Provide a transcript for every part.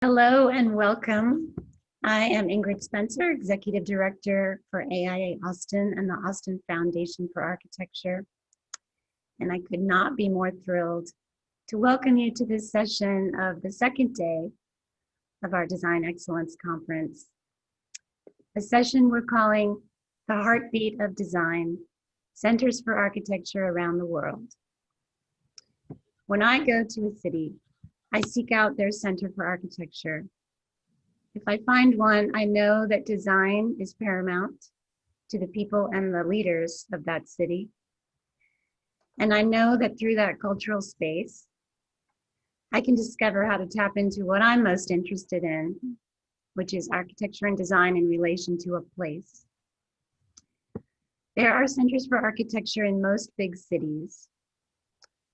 Hello and welcome. I am Ingrid Spencer, Executive Director for AIA Austin and the Austin Foundation for Architecture. And I could not be more thrilled to welcome you to this session of the second day of our Design Excellence Conference, a session we're calling The Heartbeat of Design, Centers for Architecture Around the World. When I go to a city, I seek out their Center for Architecture. If I find one, I know that design is paramount to the people and the leaders of that city. And I know that through that cultural space, I can discover how to tap into what I'm most interested in, which is architecture and design in relation to a place. There are centers for architecture in most big cities.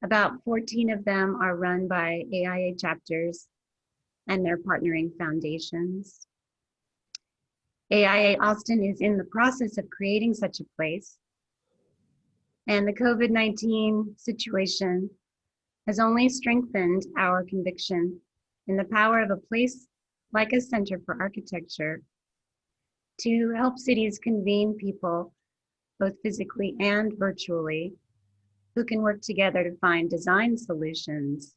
About 14 of them are run by AIA chapters and their partnering foundations. AIA Austin is in the process of creating such a place, and the COVID-19 situation has only strengthened our conviction in the power of a place like a Center for Architecture to help cities convene people, both physically and virtually, who can work together to find design solutions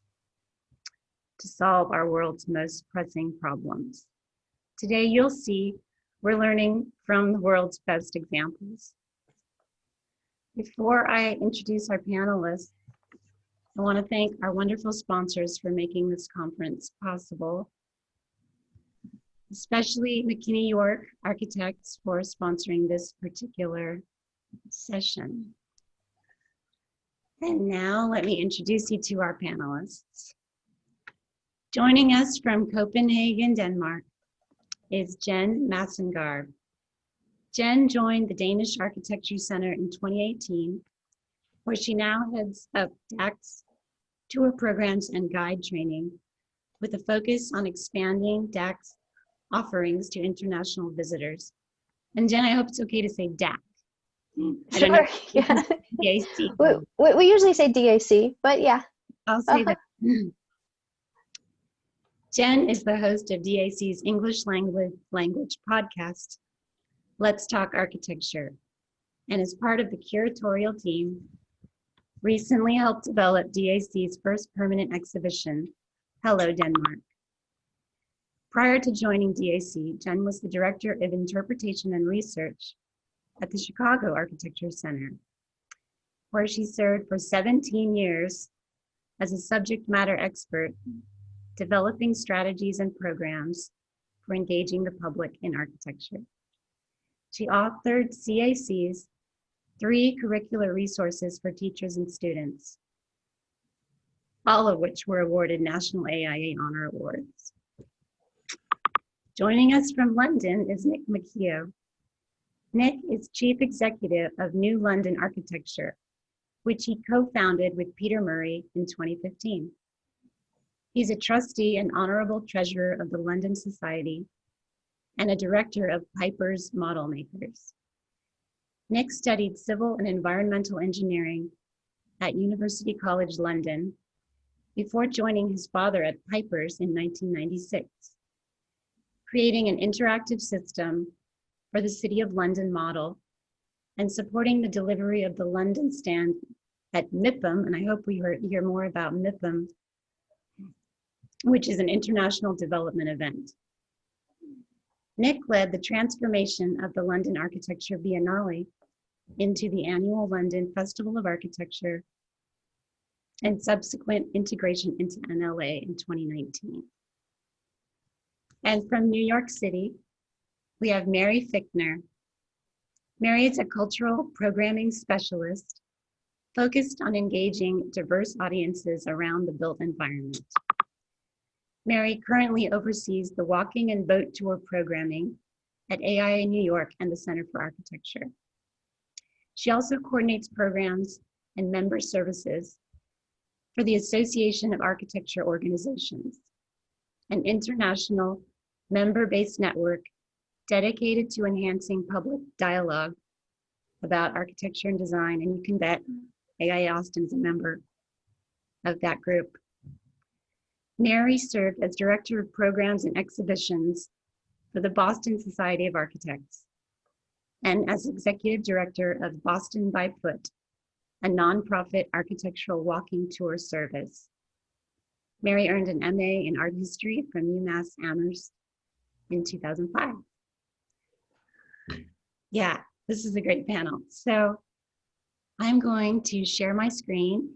to solve our world's most pressing problems. Today, you'll see we're learning from the world's best examples. Before I introduce our panelists, I want to thank our wonderful sponsors for making this conference possible, especially McKinney York Architects for sponsoring this particular session. And now let me introduce you to our panelists. Joining us from Copenhagen, Denmark is Jen Masengarb. Jen joined the Danish Architecture Center in 2018, where she now heads up DEC's tour programs and guide training with a focus on expanding DEC's offerings to international visitors. And Jen, I hope it's okay to say DEC. Sure, yeah. DAC. We usually say DAC, but yeah. I'll say that. Jen is the host of DAC's English language podcast, Let's Talk Architecture, and as part of the curatorial team, recently helped develop DAC's first permanent exhibition, Hello Denmark. Prior to joining DAC, Jen was the Director of Interpretation and Research at the Chicago Architecture Center, where she served for 17 years as a subject matter expert, developing strategies and programs for engaging the public in architecture. She authored CAC's 3 curricular resources for teachers and students, all of which were awarded National AIA Honor Awards. Joining us from London is Nick McKeough. Nick is Chief Executive of New London Architecture, which he co-founded with Peter Murray in 2015. He's a trustee and honorable treasurer of the London Society and a director of Piper's Model Makers. Nick studied civil and environmental engineering at University College London before joining his father at Piper's in 1996, creating an interactive system for the City of London model and supporting the delivery of the London stand at MIPIM, and I hope we hear more about MIPIM, which is an international development event. Nick led the transformation of the London Architecture Biennale into the annual London Festival of Architecture and subsequent integration into NLA in 2019. And from New York City, we have Mary Fichtner. Mary is a cultural programming specialist focused on engaging diverse audiences around the built environment. Mary currently oversees the walking and boat tour programming at AIA New York and the Center for Architecture. She also coordinates programs and member services for the Association of Architecture Organizations, an international member-based network dedicated to enhancing public dialogue about architecture and design, and you can bet AIA Austin is a member of that group. Mary served as Director of Programs and Exhibitions for the Boston Society of Architects and as Executive Director of Boston by Foot, a nonprofit architectural walking tour service. Mary earned an MA in Art History from UMass Amherst in 2005. Yeah, this is a great panel. So I'm going to share my screen.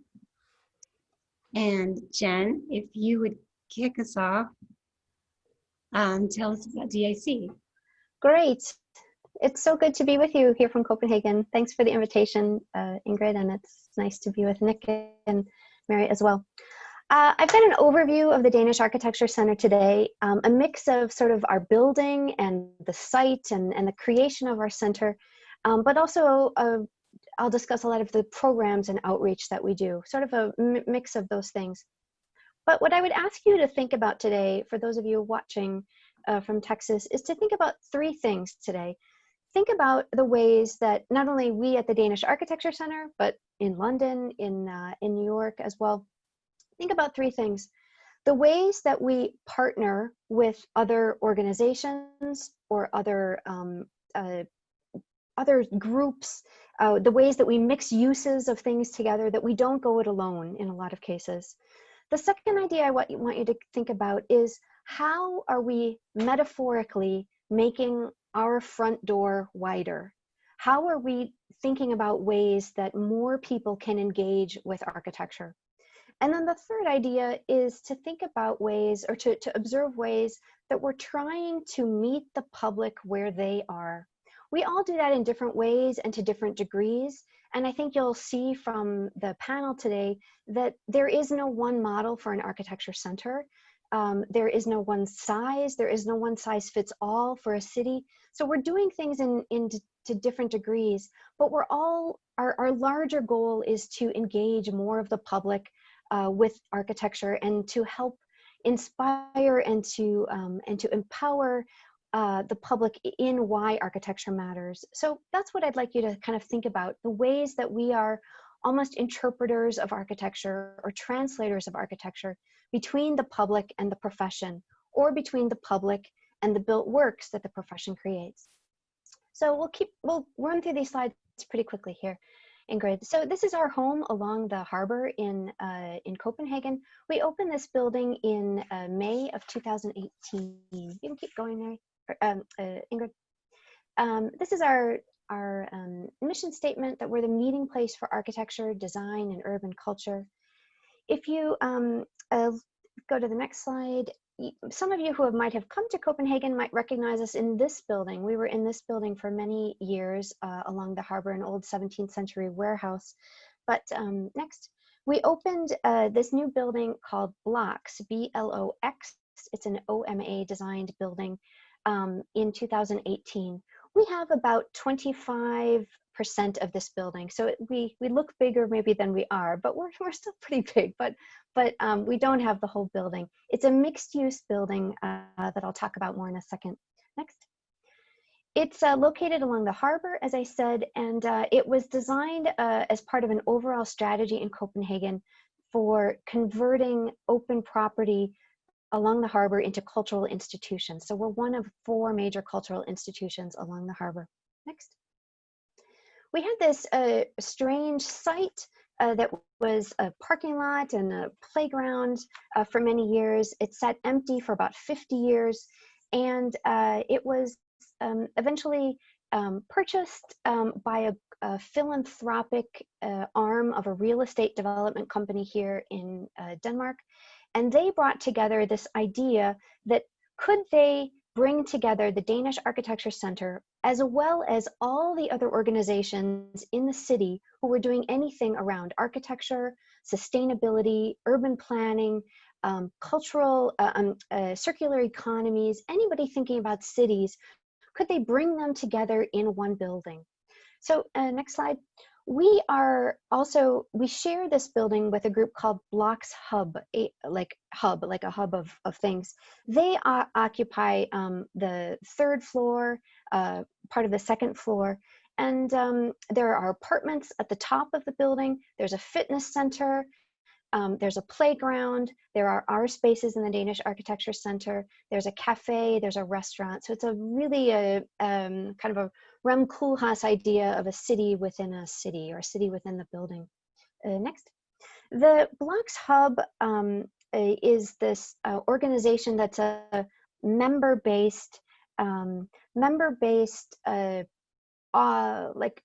And Jen, if you would kick us off, tell us about DEC. Great. It's so good to be with you here from Copenhagen. Thanks for the invitation, Ingrid, and it's nice to be with Nick and Mary as well. I've got an overview of the Danish Architecture Center today, a mix of sort of our building and the site and the creation of our center, but also I'll discuss a lot of the programs and outreach that we do, sort of a mix of those things. But what I would ask you to think about today, for those of you watching from Texas, is to think about three things today. Think about the ways that not only we at the Danish Architecture Center, but in London, in New York as well, think about three things. The ways that we partner with other organizations or other groups, the ways that we mix uses of things together, that we don't go it alone in a lot of cases. The second idea I want you to think about is, how are we metaphorically making our front door wider? How are we thinking about ways that more people can engage with architecture? And then the third idea is to think about ways, or to observe ways that we're trying to meet the public where they are. We all do that in different ways and to different degrees. And I think you'll see from the panel today that there is no one model for an architecture center. There is no one size. There is no one size fits all for a city. So we're doing things to different degrees, but we're all, our larger goal is to engage more of the public with architecture and to help inspire and to empower the public in why architecture matters. So that's what I'd like you to kind of think about, the ways that we are almost interpreters of architecture or translators of architecture between the public and the profession, or between the public and the built works that the profession creates. So we'll run through these slides pretty quickly here, Ingrid. So this is our home along the harbor in Copenhagen. We opened this building in May of 2018. You can keep going, Mary. Ingrid. This is our mission statement, that we're the meeting place for architecture, design, and urban culture. If you go to the next slide, some of you who might have come to Copenhagen might recognize us in this building. We were in this building for many years along the harbor, an old 17th century warehouse. But next, we opened this new building called BLOX, B-L-O-X. It's an OMA designed building in 2018. We have about 25% of this building. So we look bigger maybe than we are, but we're still pretty big, but we don't have the whole building. It's a mixed use building that I'll talk about more in a second. Next. It's located along the harbor, as I said, and it was designed as part of an overall strategy in Copenhagen for converting open property along the harbor into cultural institutions. So we're one of 4 major cultural institutions along the harbor. Next. We had this strange site that was a parking lot and a playground for many years. It sat empty for about 50 years, and it was eventually purchased by a philanthropic arm of a real estate development company here in Denmark. And they brought together this idea that could they bring together the Danish Architecture Center as well as all the other organizations in the city who were doing anything around architecture, sustainability, urban planning, cultural, circular economies, anybody thinking about cities, could they bring them together in one building? So next slide. We share this building with a group called BLOX Hub, like a hub of things. They occupy the 3rd floor, part of the 2nd floor, and there are apartments at the top of the building. There's a fitness center, there's a playground, there are spaces in the Danish Architecture Center, there's a cafe, there's a restaurant. So it's a really kind of a Rem Koolhaas idea of a city within a city, or a city within the building. Next. The BLOX Hub is this organization that's a member-based, like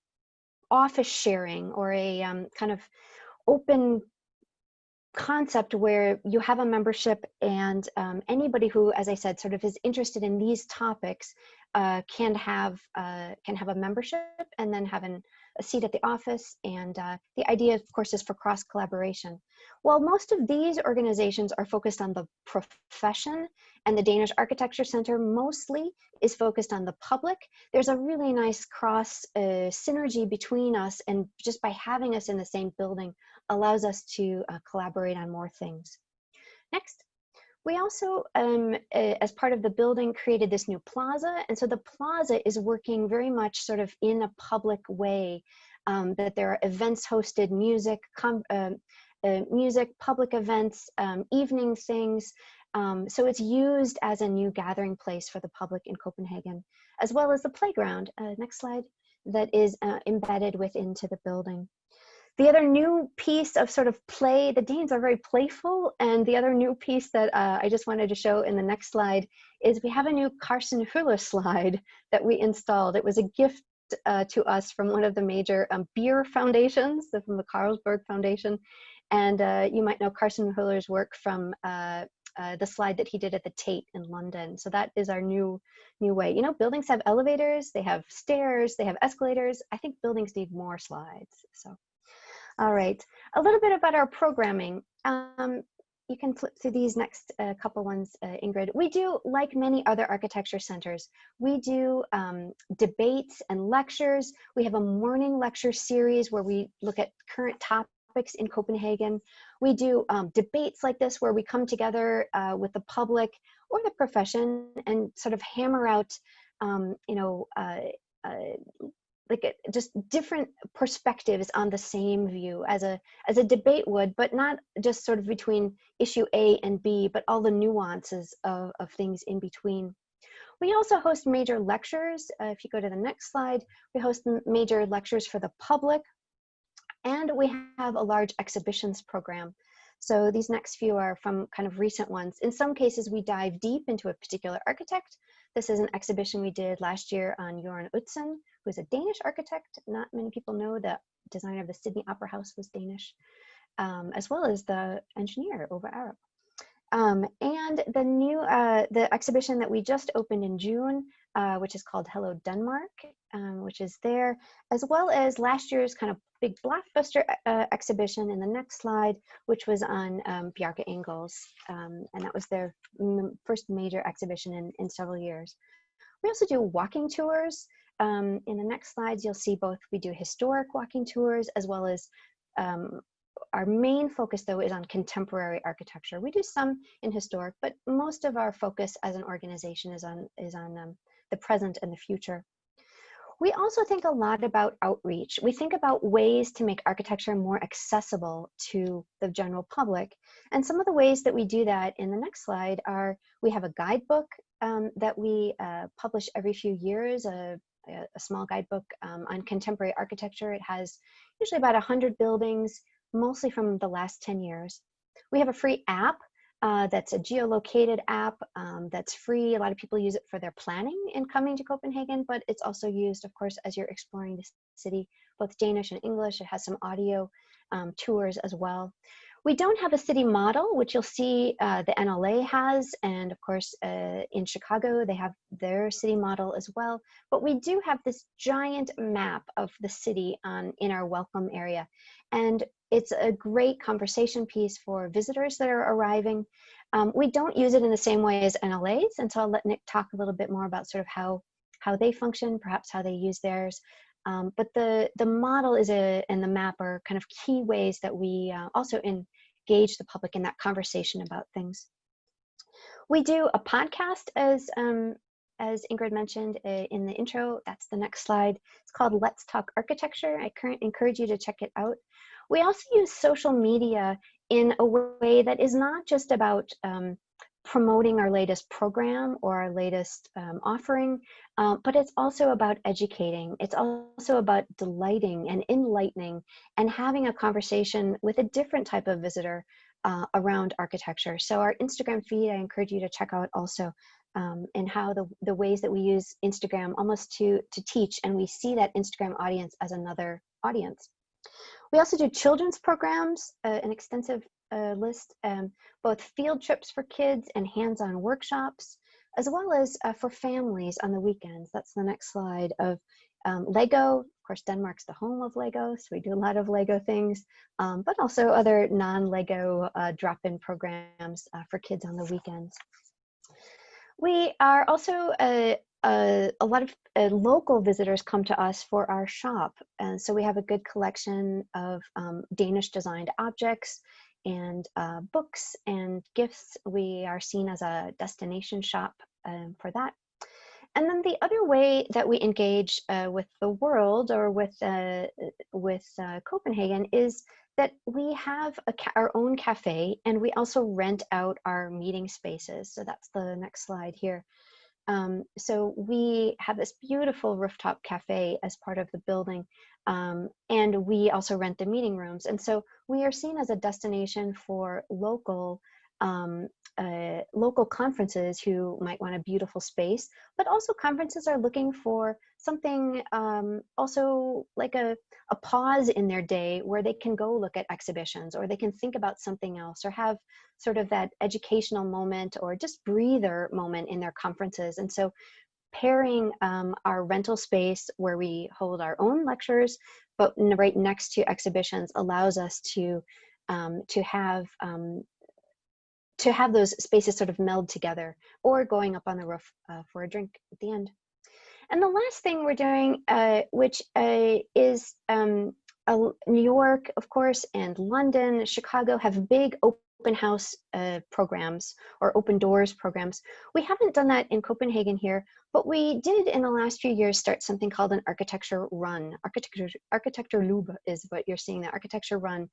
office sharing, or a kind of open concept where you have a membership, and anybody who, as I said, sort of is interested in these topics can have a membership and then have a seat at the office. And the idea, of course, is for cross collaboration. While most of these organizations are focused on the profession, and the Danish Architecture Center mostly is focused on the public, there's a really nice cross synergy between us, and just by having us in the same building allows us to collaborate on more things. Next. We also, as part of the building, created this new plaza. And so the plaza is working very much sort of in a public way, that there are events hosted, music, public events, evening things. So it's used as a new gathering place for the public in Copenhagen, as well as the playground, next slide, that is embedded into the building. The other new piece of sort of play, the Danes are very playful, and the other new piece that I just wanted to show in the next slide is we have a new Carsten Hüller slide that we installed. It was a gift to us from one of the major beer foundations, from the Carlsberg Foundation. And you might know Carsten Hüller's work from the slide that he did at the Tate in London. So that is our new way. You know, buildings have elevators, they have stairs, they have escalators. I think buildings need more slides. So. All right, a little bit about our programming. You can flip through these next couple ones, Ingrid. We do, like many other architecture centers, we do debates and lectures. We have a morning lecture series where we look at current topics in Copenhagen. We do debates like this where we come together with the public or the profession and sort of hammer out, like just different perspectives on the same view as a debate would, but not just sort of between issue A and B, but all the nuances of things in between. We also host major lectures. If you go to the next slide, we host major lectures for the public, and we have a large exhibitions program. So these next few are from kind of recent ones. In some cases, we dive deep into a particular architect. This is an exhibition we did last year on Jørgen Utzon, who is a Danish architect. Not many people know the designer of the Sydney Opera House was Danish, as well as the engineer over Arab. And the exhibition that we just opened in June, which is called Hello Denmark, which is there, as well as last year's kind of big blockbuster exhibition in the next slide, which was on BJARKE INGELS, and that was their first major exhibition in several years. We also do walking tours. In the next slides, you'll see both. We do historic walking tours, as well as our main focus, though, is on contemporary architecture. We do some in historic, but most of our focus as an organization is on the present and the future. We also think a lot about outreach. We think about ways to make architecture more accessible to the general public. And some of the ways that we do that in the next slide are, we have a guidebook that we publish every few years, a small guidebook on contemporary architecture. It has usually about 100 buildings, mostly from the last 10 years. We have a free app that's a geolocated app that's free. A lot of people use it for their planning in coming to Copenhagen, but it's also used, of course, as you're exploring the city, both Danish and English. It has some audio tours as well. We don't have a city model, which you'll see the NLA has, and of course in Chicago they have their city model as well. But we do have this giant map of the city in our welcome area, and it's a great conversation piece for visitors that are arriving. We don't use it in the same way as NLAs, and so I'll let Nick talk a little bit more about sort of how they function, perhaps how they use theirs. But the model and the map are kind of key ways that we also engage the public in that conversation about things. We do a podcast, as Ingrid mentioned in the intro. That's the next slide. It's called Let's Talk Architecture. I encourage you to check it out. We also use social media in a way that is not just about promoting our latest program or our latest offering, but it's also about educating. It's also about delighting and enlightening and having a conversation with a different type of visitor around architecture. So our Instagram feed, I encourage you to check out also, and how the ways that we use Instagram almost to teach, and we see that Instagram audience as another audience. We also do children's programs, an extensive list, both field trips for kids and hands-on workshops, as well as for families on the weekends. That's the next slide of Lego. Of course, Denmark's the home of Lego, so we do a lot of Lego things, but also other non-Lego drop-in programs for kids on the weekends. We are also a lot of local visitors come to us for our shop. And so we have a good collection of Danish designed objects and books and gifts. We are seen as a destination shop for that. And then the other way that we engage with the world, or with Copenhagen, is that we have our own cafe, and we also rent out our meeting spaces. So that's the next slide here. So we have this beautiful rooftop cafe as part of the building, and we also rent the meeting rooms. And so we are seen as a destination for local conferences who might want a beautiful space, but also conferences are looking for something also like a pause in their day where they can go look at exhibitions, or they can think about something else, or have sort of that educational moment or just breather moment in their conferences. And so pairing our rental space where we hold our own lectures, but right next to exhibitions, allows us to have those spaces sort of meld together, or going up on the roof for a drink at the end. And the last thing we're doing, which is New York, of course, and London, Chicago have big open house programs, or open doors programs. We haven't done that in Copenhagen here, but we did in the last few years start something called an architecture run. Architecture Lube is what you're seeing, the architecture run.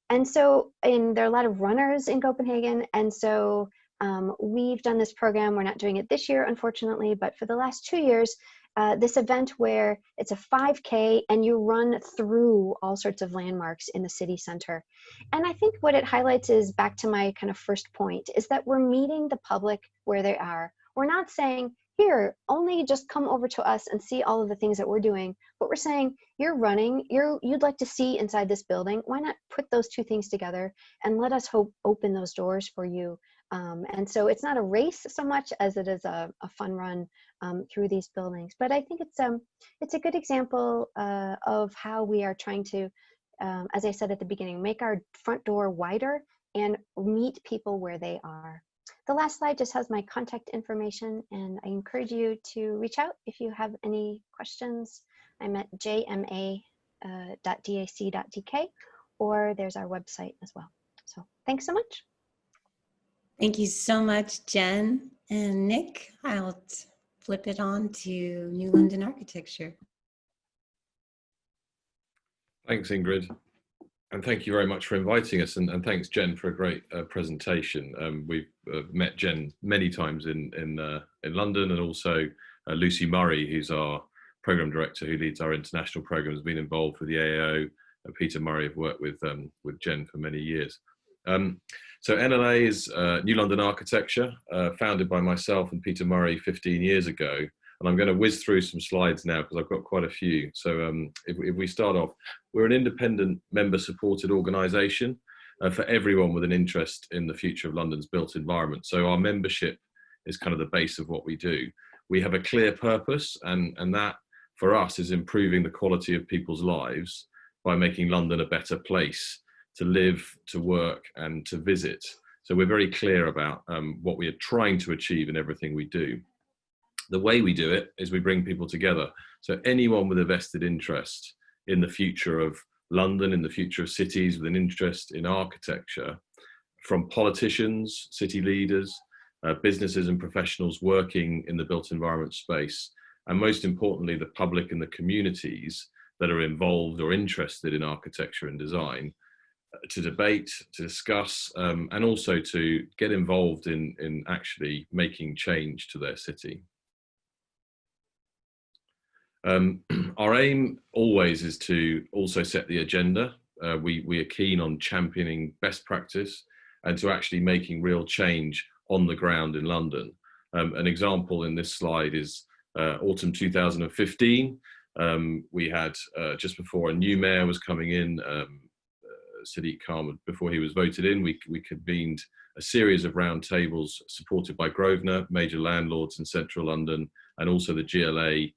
And so, there are a lot of runners in Copenhagen, and so we've done this program. We're not doing it this year, unfortunately, but for the last 2 years, this event where it's a 5K and you run through all sorts of landmarks in the city center. And I think what it highlights is, back to my kind of first point, is that we're meeting the public where they are. We're not saying, here, only just come over to us and see all of the things that we're doing. But we're saying, you're running, you'd like to see inside this building. Why not put those two things together and let us open those doors for you? And so it's not a race so much as it is a fun run through these buildings. But I think it's a good example of how we are trying to, as I said at the beginning, make our front door wider and meet people where they are. The last slide just has my contact information, and I encourage you to reach out if you have any questions. I'm at jma.dac.dk, or there's our website as well. So thanks so much. Thank you so much, Jen and Nick. I'll flip it on to New London architecture. Thanks, Ingrid. And thank you very much for inviting us. And thanks, Jen, for a great presentation. We've met Jen many times in London, and also Lucie Murray, who's our program director who leads our international programs, has been involved with the AAO. Peter Murray have worked with Jen for many years. So NLA is New London Architecture, founded by myself and Peter Murray 15 years ago. And I'm going to whiz through some slides now because I've got quite a few. So if we start off, we're an independent member-supported organisation for everyone with an interest in the future of London's built environment. So our membership is kind of the base of what we do. We have a clear purpose, and that for us is improving the quality of people's lives by making London a better place to live, to work, and to visit. So we're very clear about what we are trying to achieve in everything we do. The way we do it is we bring people together. So anyone with a vested interest in the future of London, in the future of cities, with an interest in architecture, from politicians, city leaders, businesses and professionals working in the built environment space, and most importantly, the public and the communities that are involved or interested in architecture and design, to debate, to discuss, and also to get involved in actually making change to their city. Our aim always is to also set the agenda. We are keen on championing best practice and to actually making real change on the ground in London. An example in this slide is autumn 2015. We had, just before a new mayor was coming in, Sadiq Khan, before he was voted in, we convened a series of roundtables supported by Grosvenor, major landlords in central London, and also the GLA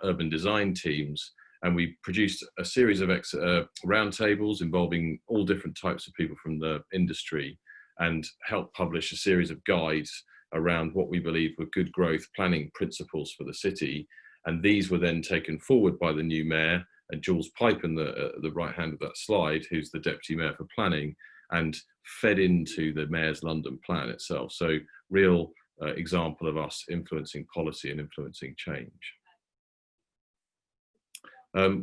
urban design teams. And we produced a series of roundtables involving all different types of people from the industry, and helped publish a series of guides around what we believe were good growth planning principles for the city. And these were then taken forward by the new mayor, and Jules Pipe in the right hand of that slide, who's the deputy mayor for planning, and fed into the mayor's London plan itself. So real example of us influencing policy and influencing change.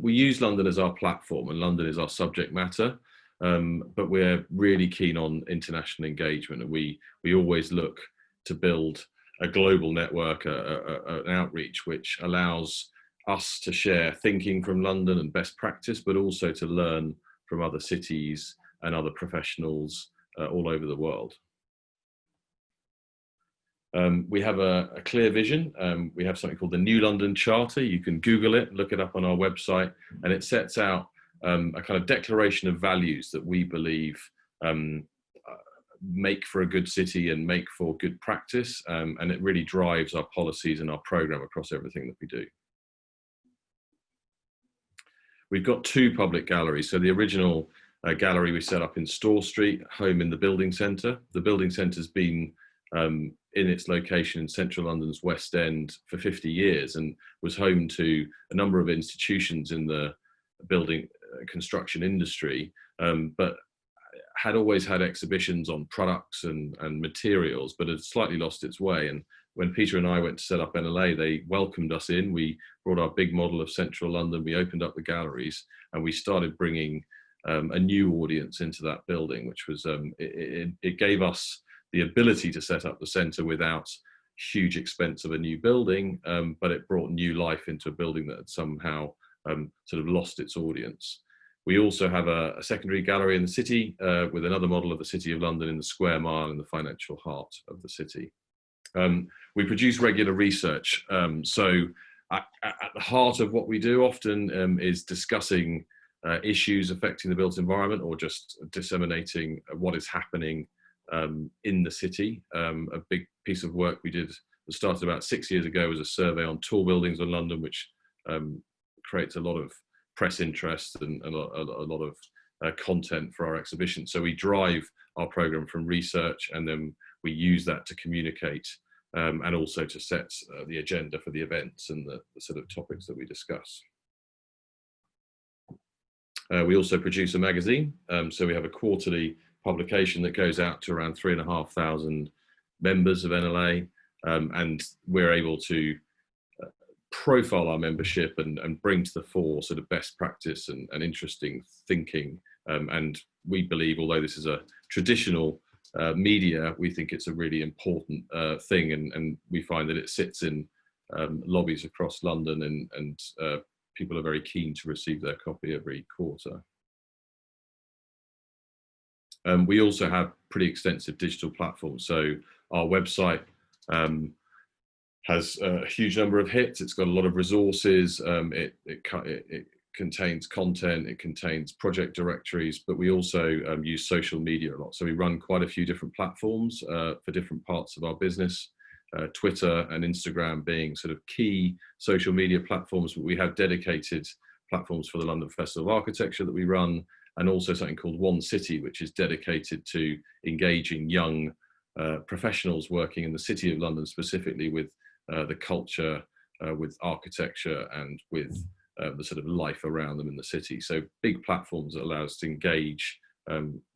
We use London as our platform, and London is our subject matter, but we're really keen on international engagement, and we always look to build a global network, an outreach which allows us to share thinking from London and best practice, but also to learn from other cities and other professionals all over the world. We have a clear vision. We have something called the New London Charter. You can Google it, look it up on our website, and it sets out a kind of declaration of values that we believe make for a good city and make for good practice, and it really drives our policies and our program across everything that we do. We've got two public galleries. So the original gallery we set up in Store Street, home in the building centre. The building centre's been in its location in central London's West End for 50 years and was home to a number of institutions in the building construction industry, but had always had exhibitions on products and materials, but had slightly lost its way. And when Peter and I went to set up NLA, they welcomed us in. We brought our big model of central London, we opened up the galleries, and we started bringing a new audience into that building, which was, it gave us the ability to set up the centre without huge expense of a new building, but it brought new life into a building that had somehow sort of lost its audience. We also have a secondary gallery in the city with another model of the City of London in the Square Mile in the financial heart of the city. We produce regular research. So at the heart of what we do often is discussing issues affecting the built environment, or just disseminating what is happening in the city. A big piece of work we did that started about 6 years ago was a survey on tall buildings in London, which creates a lot of press interest and a lot of content for our exhibition. So we drive our program from research, and then we use that to communicate and also to set the agenda for the events and the sort of topics that we discuss. We also produce a magazine. So we have a quarterly publication that goes out to around 3,500 members of NLA, and we're able to profile our membership and bring to the fore sort of best practice and interesting thinking. And we believe, although this is a traditional media, we think it's a really important thing, and we find that it sits in lobbies across London, and people are very keen to receive their copy every quarter. We also have pretty extensive digital platforms. So our website has a huge number of hits. It's got a lot of resources. It contains content. It contains project directories, but we also use social media a lot. So we run quite a few different platforms for different parts of our business. Twitter and Instagram being sort of key social media platforms, but we have dedicated platforms for the London Festival of Architecture that we run, and also something called One City, which is dedicated to engaging young professionals working in the City of London, specifically with the culture, with architecture, and with the sort of life around them in the city. So big platforms that allow us to engage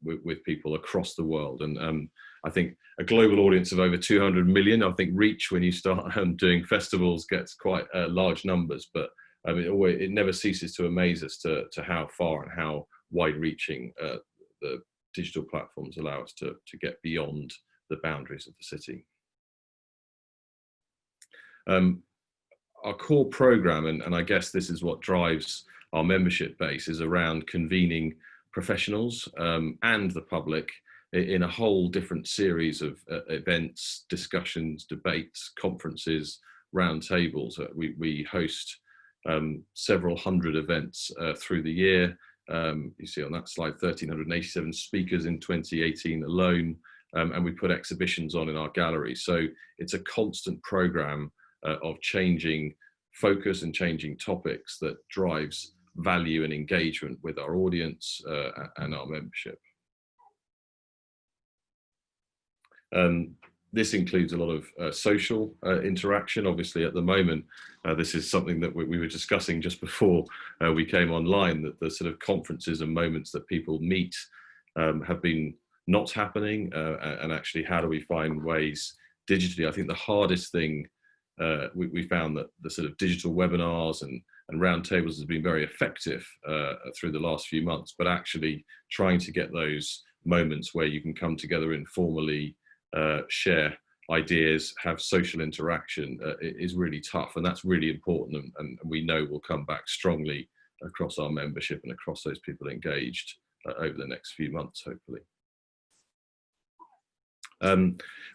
with people across the world. And I think a global audience of over 200 million, I think reach when you start doing festivals gets quite large numbers, but it never ceases to amaze us to how far and how wide-reaching the digital platforms allow us to get beyond the boundaries of the city. Our core program, and I guess this is what drives our membership base, is around convening professionals and the public in a whole different series of events, discussions, debates, conferences, roundtables. We host several hundred events through the year. You see on that slide 1,387 speakers in 2018 alone, and we put exhibitions on in our gallery. So it's a constant program of changing focus and changing topics that drives value and engagement with our audience and our membership. This includes a lot of social interaction. Obviously, at the moment, this is something that we were discussing just before we came online, that the sort of conferences and moments that people meet have been not happening, and actually how do we find ways digitally. I think the hardest thing, we found that the sort of digital webinars and roundtables has been very effective through the last few months, but actually trying to get those moments where you can come together informally, share ideas, have social interaction is really tough, and that's really important, and we know will come back strongly across our membership and across those people engaged over the next few months, hopefully.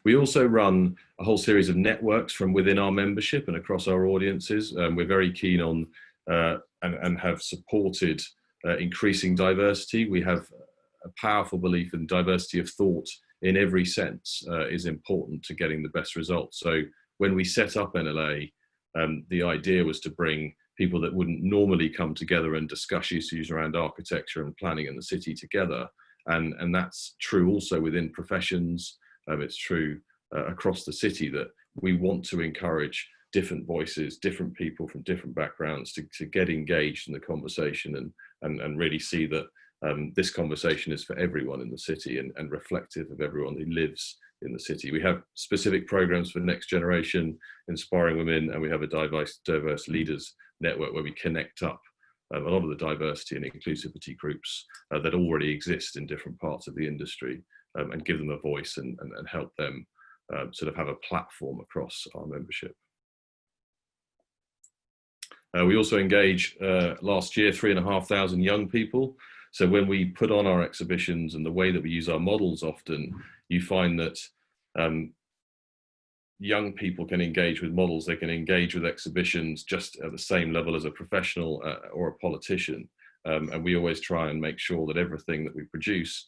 We also run a whole series of networks from within our membership and across our audiences. We're very keen on and have supported increasing diversity. We have a powerful belief in diversity of thought in every sense is important to getting the best results. So when we set up NLA, the idea was to bring people that wouldn't normally come together and discuss issues around architecture and planning in the city together. And that's true also within professions. It's true across the city that we want to encourage different voices, different people from different backgrounds to get engaged in the conversation and really see that this conversation is for everyone in the city and reflective of everyone who lives in the city. We have specific programs for next generation, inspiring women, and we have a diverse leaders network where we connect up a lot of the diversity and inclusivity groups that already exist in different parts of the industry, and give them a voice and help them sort of have a platform across our membership. We also engage last year 3,500 young people. So when we put on our exhibitions and the way that we use our models, often you find that young people can engage with models, they can engage with exhibitions just at the same level as a professional or a politician. And we always try and make sure that everything that we produce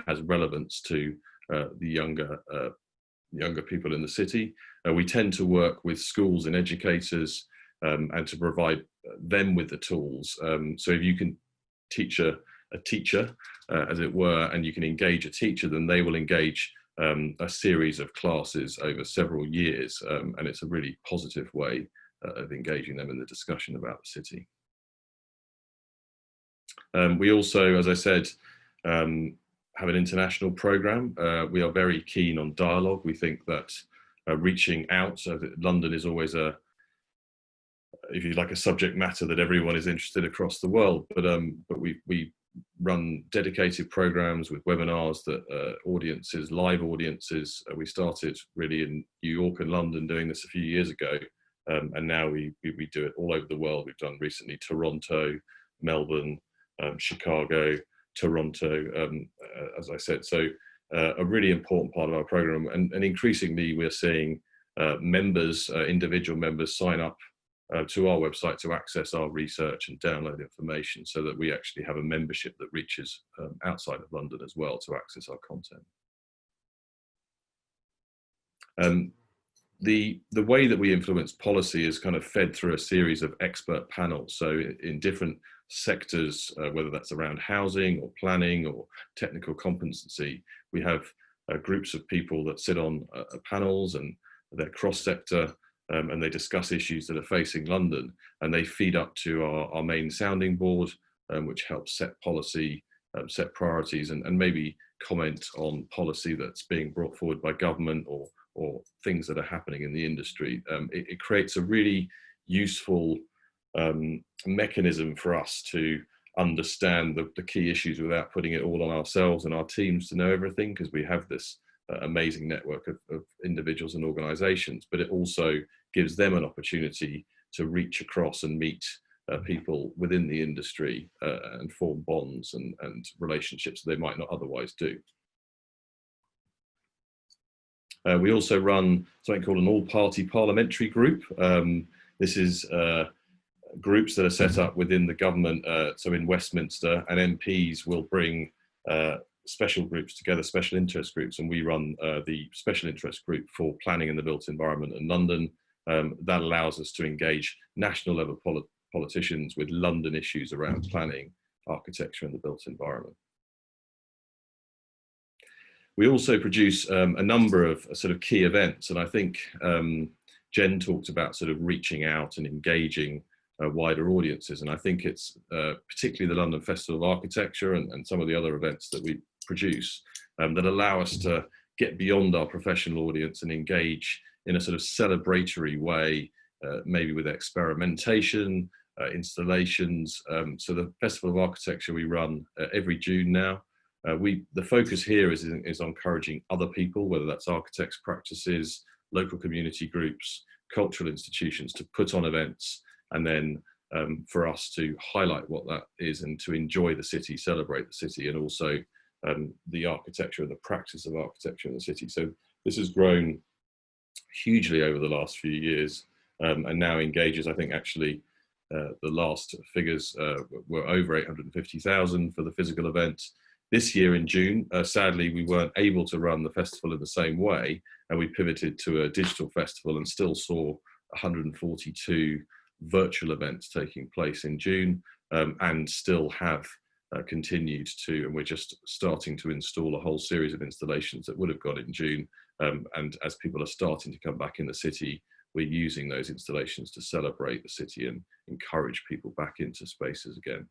has relevance to the younger people in the city. We tend to work with schools and educators and to provide them with the tools. So if you can teach a teacher, as it were, and you can engage a teacher, then they will engage a series of classes over several years, and it's a really positive way of engaging them in the discussion about the city. We also, as I said, have an international program. We are very keen on dialogue. We think that reaching out, so that London is always a, if you like, a subject matter that everyone is interested across the world, but we run dedicated programs with webinars that audiences, live audiences. We started really in New York and London doing this a few years ago, and now we do it all over the world. We've done recently Toronto, Melbourne, Chicago, Toronto, as I said. So a really important part of our program, and increasingly we're seeing members, individual members sign up to our website to access our research and download information, so that we actually have a membership that reaches outside of London as well to access our content. The way that we influence policy is kind of fed through a series of expert panels. So in different sectors, whether that's around housing or planning or technical competency, we have groups of people that sit on panels, and they're cross-sector, and they discuss issues that are facing London, and they feed up to our main sounding board, which helps set policy, set priorities, and maybe comment on policy that's being brought forward by government or things that are happening in the industry. It creates a really useful mechanism for us to understand the key issues without putting it all on ourselves and our teams to know everything, because we have this amazing network of individuals and organizations, but it also gives them an opportunity to reach across and meet people within the industry and form bonds and relationships that they might not otherwise do. We also run something called an all-party parliamentary group. This is groups that are set up within the government, so in Westminster, and MPs will bring special groups together, special interest groups, and we run the special interest group for planning in the built environment in London. That allows us to engage national level politicians with London issues around planning, architecture and the built environment. We also produce a number of sort of key events, and I think Jen talked about sort of reaching out and engaging wider audiences, and I think it's particularly the London Festival of Architecture and some of the other events that we produce that allow us to get beyond our professional audience and engage in a sort of celebratory way, maybe with experimentation, installations. So the Festival of Architecture we run every June now. The focus here is encouraging other people, whether that's architects, practices, local community groups, cultural institutions, to put on events, and then for us to highlight what that is and to enjoy the city, celebrate the city, and also the architecture and the practice of architecture in the city. So this has grown hugely over the last few years and now engages, I think actually the last figures were over 850,000 for the physical event. This year in June, sadly, we weren't able to run the festival in the same way, and we pivoted to a digital festival and still saw 142 virtual events taking place in June, and still have continued to, and we're just starting to install a whole series of installations that would have gone in June. And as people are starting to come back in the city, we're using those installations to celebrate the city and encourage people back into spaces again.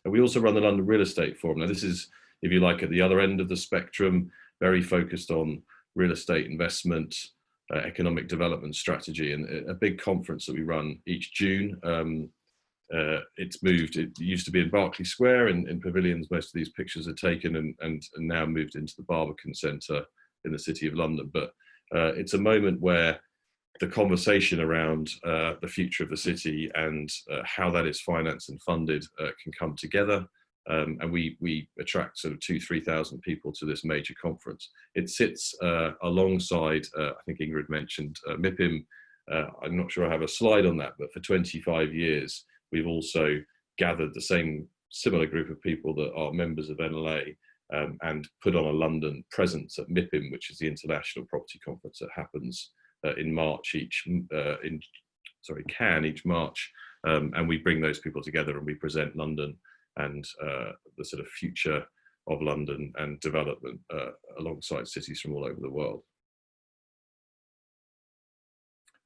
And we also run the London Real Estate Forum. Now this is, if you like, at the other end of the spectrum, very focused on real estate investment, economic development strategy, and a big conference that we run each June. It's moved, it used to be in Berkeley Square in pavilions, most of these pictures are taken, and now moved into the Barbican Centre in the City of London. But it's a moment where the conversation around the future of the city and how that is financed and funded can come together. And we attract sort of 2,000–3,000 people to this major conference. It sits alongside, I think Ingrid mentioned MIPIM. I'm not sure I have a slide on that, but for 25 years, we've also gathered the similar group of people that are members of NLA and put on a London presence at MIPIM, which is the International Property Conference that happens in March Cannes each March. And we bring those people together and we present London and the sort of future of London and development alongside cities from all over the world.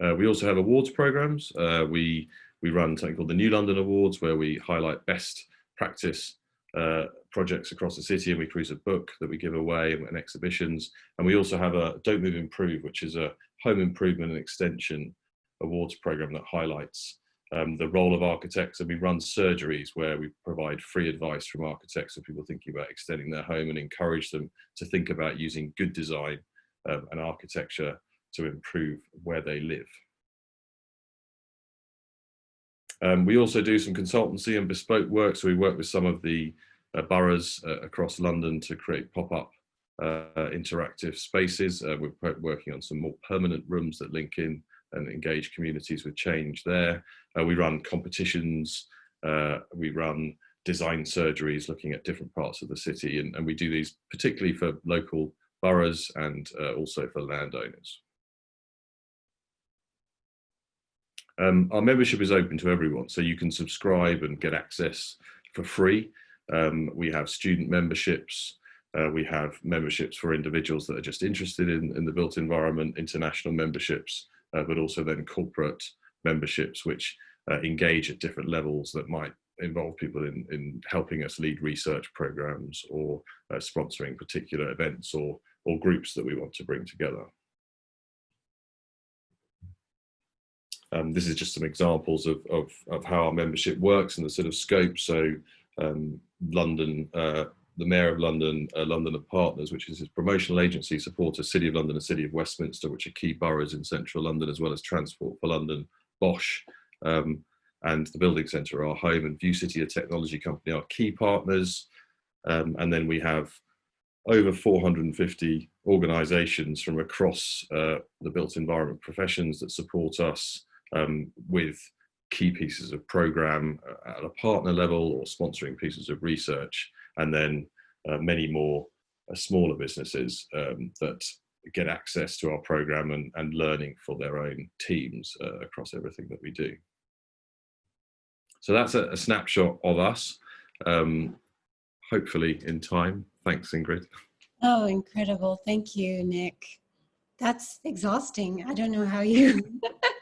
We also have awards programs. We run something called the New London Awards, where we highlight best practice projects across the city, and we produce a book that we give away and exhibitions. And we also have a Don't Move Improve, which is a home improvement and extension awards program that highlights the role of architects. And we run surgeries where we provide free advice from architects for people thinking about extending their home, and encourage them to think about using good design and architecture to improve where they live. We also do some consultancy and bespoke work. So we work with some of the boroughs across London to create pop-up interactive spaces. We're working on some more permanent rooms that link in and engage communities with change there. We run competitions, we run design surgeries looking at different parts of the city, and we do these particularly for local boroughs and also for landowners. Our membership is open to everyone, so you can subscribe and get access for free. We have student memberships, we have memberships for individuals that are just interested in the built environment, international memberships, but also then corporate memberships, which engage at different levels that might involve people in helping us lead research programs or sponsoring particular events or groups that we want to bring together. This is just some examples of how our membership works and the sort of scope. So London, the Mayor of London, London and Partners, which is his promotional agency, supports a City of London and City of Westminster, which are key boroughs in central London, as well as Transport for London, Bosch, and the Building Centre, our home, and View City, a technology company, are key partners. And then we have over 450 organisations from across the built environment professions that support us with key pieces of programme at a partner level or sponsoring pieces of research, and then many more smaller businesses that get access to our programme and learning for their own teams across everything that we do. So that's a snapshot of us, hopefully in time. Thanks, Ingrid. Oh, incredible. Thank you, Nick. That's exhausting. I don't know how you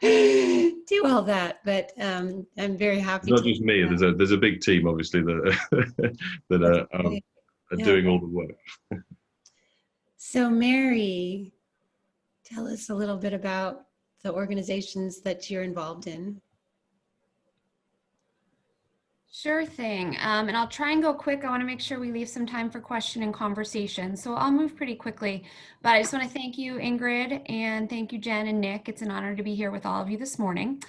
do all that, but I'm very happy. It's not just me. There's a big team, obviously, that are doing all the work. So, Mary, tell us a little bit about the organizations that you're involved in. Sure thing. And I'll try and go quick. I want to make sure we leave some time for question and conversation. So I'll move pretty quickly, but I just want to thank you, Ingrid, and thank you, Jen and Nick. It's an honor to be here with all of you this morning.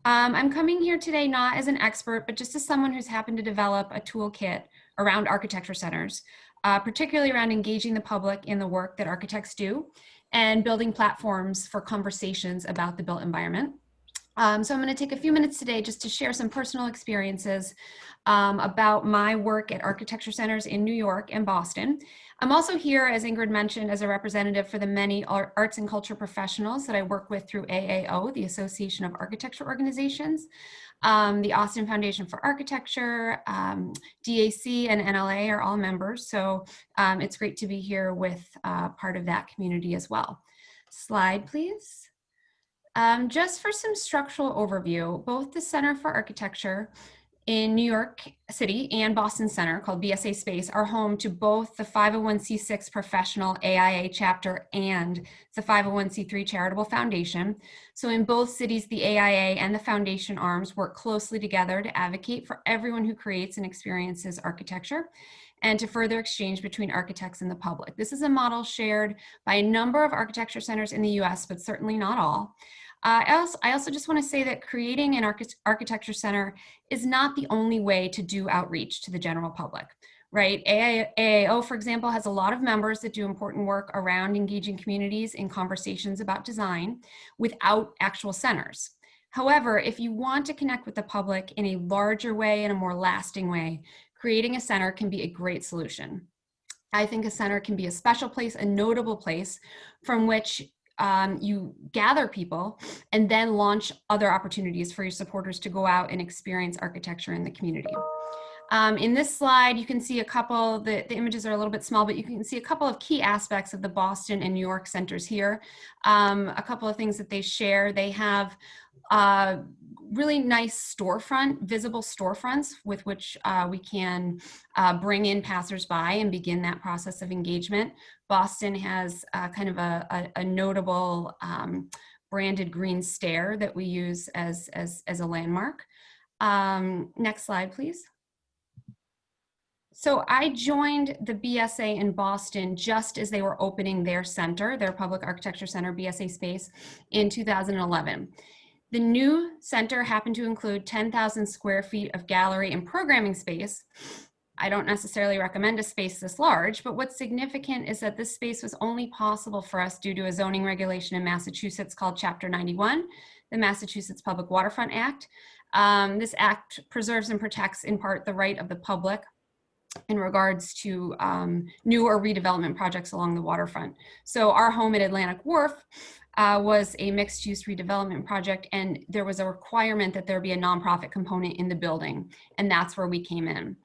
I'm coming here today not as an expert, but just as someone who's happened to develop a toolkit around architecture centers, particularly around engaging the public in the work that architects do and building platforms for conversations about the built environment. So I'm going to take a few minutes today just to share some personal experiences about my work at architecture centers in New York and Boston. I'm also here, as Ingrid mentioned, as a representative for the many arts and culture professionals that I work with through AAO, the Association of Architecture Organizations, the Austin Foundation for Architecture, DEC, and NLA are all members. So it's great to be here with part of that community as well. Slide, please. Just for some structural overview, both the Center for Architecture in New York City and Boston Center, called BSA Space, are home to both the 501c6 professional AIA chapter and the 501c3 charitable foundation. So in both cities, the AIA and the foundation arms work closely together to advocate for everyone who creates and experiences architecture, and to further exchange between architects and the public. This is a model shared by a number of architecture centers in the US, but certainly not all. I also just want to say that creating an architecture center is not the only way to do outreach to the general public, right? AAO, for example, has a lot of members that do important work around engaging communities in conversations about design without actual centers. However, if you want to connect with the public in a larger way, in a more lasting way, creating a center can be a great solution. I think a center can be a special place, a notable place from which you gather people and then launch other opportunities for your supporters to go out and experience architecture in the community. In this slide, you can see a couple, the images are a little bit small, but you can see a couple of key aspects of the Boston and New York centers here. A couple of things that they share. They have really nice storefront, visible storefronts with which we can bring in passersby and begin that process of engagement. Boston has kind of a notable branded green stair that we use as a landmark. Next slide, please. So I joined the BSA in Boston just as they were opening their center, their public architecture center, BSA Space, in 2011. The new center happened to include 10,000 square feet of gallery and programming space. I don't necessarily recommend a space this large, but what's significant is that this space was only possible for us due to a zoning regulation in Massachusetts called Chapter 91, the Massachusetts Public Waterfront Act. This act preserves and protects in part the right of the public in regards to new or redevelopment projects along the waterfront. So our home at Atlantic Wharf was a mixed-use redevelopment project, and there was a requirement that there be a nonprofit component in the building, and that's where we came in.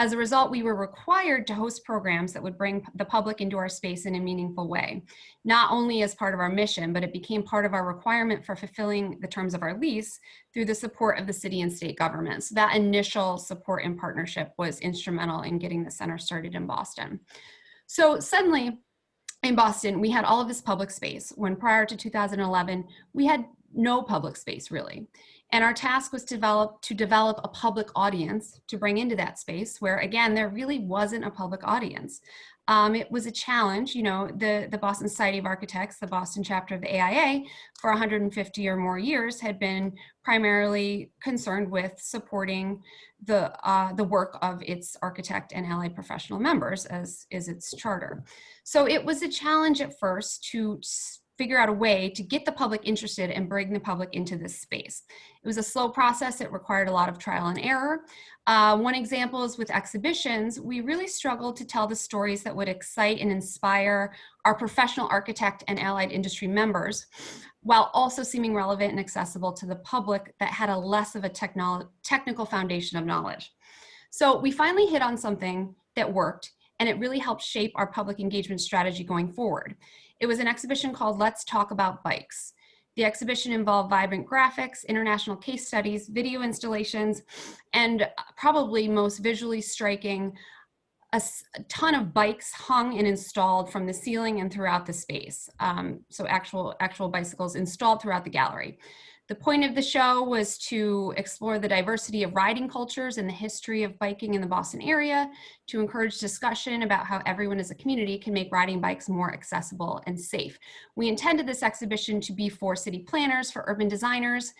As a result, we were required to host programs that would bring the public into our space in a meaningful way, not only as part of our mission, but it became part of our requirement for fulfilling the terms of our lease through the support of the city and state government. So that initial support and partnership was instrumental in getting the center started in Boston. So suddenly, in Boston, we had all of this public space when prior to 2011, we had no public space really. And our task was to develop a public audience to bring into that space where, again, there really wasn't a public audience. It was a challenge. You know, the Boston Society of Architects, the Boston chapter of the AIA, for 150 or more years had been primarily concerned with supporting the work of its architect and allied professional members, as is its charter. So it was a challenge at first to figure out a way to get the public interested and bring the public into this space. It was a slow process. It required a lot of trial and error. One example is with exhibitions. We really struggled to tell the stories that would excite and inspire our professional architect and allied industry members, while also seeming relevant and accessible to the public that had a less of a technical foundation of knowledge. So we finally hit on something that worked, and it really helped shape our public engagement strategy going forward. It was an exhibition called Let's Talk About Bikes. The exhibition involved vibrant graphics, international case studies, video installations, and probably most visually striking, a ton of bikes hung and installed from the ceiling and throughout the space. So actual bicycles installed throughout the gallery. The point of the show was to explore the diversity of riding cultures and the history of biking in the Boston area, to encourage discussion about how everyone as a community can make riding bikes more accessible and safe. We intended this exhibition to be for city planners, for urban designers,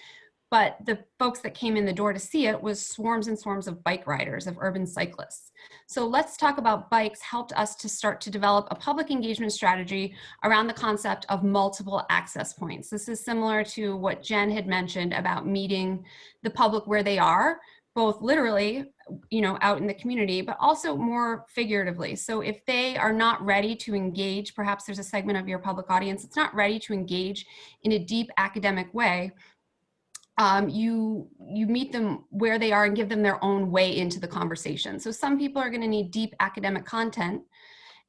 but the folks that came in the door to see it was swarms and swarms of bike riders, of urban cyclists. So Let's Talk About Bikes helped us to start to develop a public engagement strategy around the concept of multiple access points. This is similar to what Jen had mentioned about meeting the public where they are, both literally, you know, out in the community, but also more figuratively. So if they are not ready to engage, perhaps there's a segment of your public audience that's not ready to engage in a deep academic way, you meet them where they are and give them their own way into the conversation. So some people are going to need deep academic content,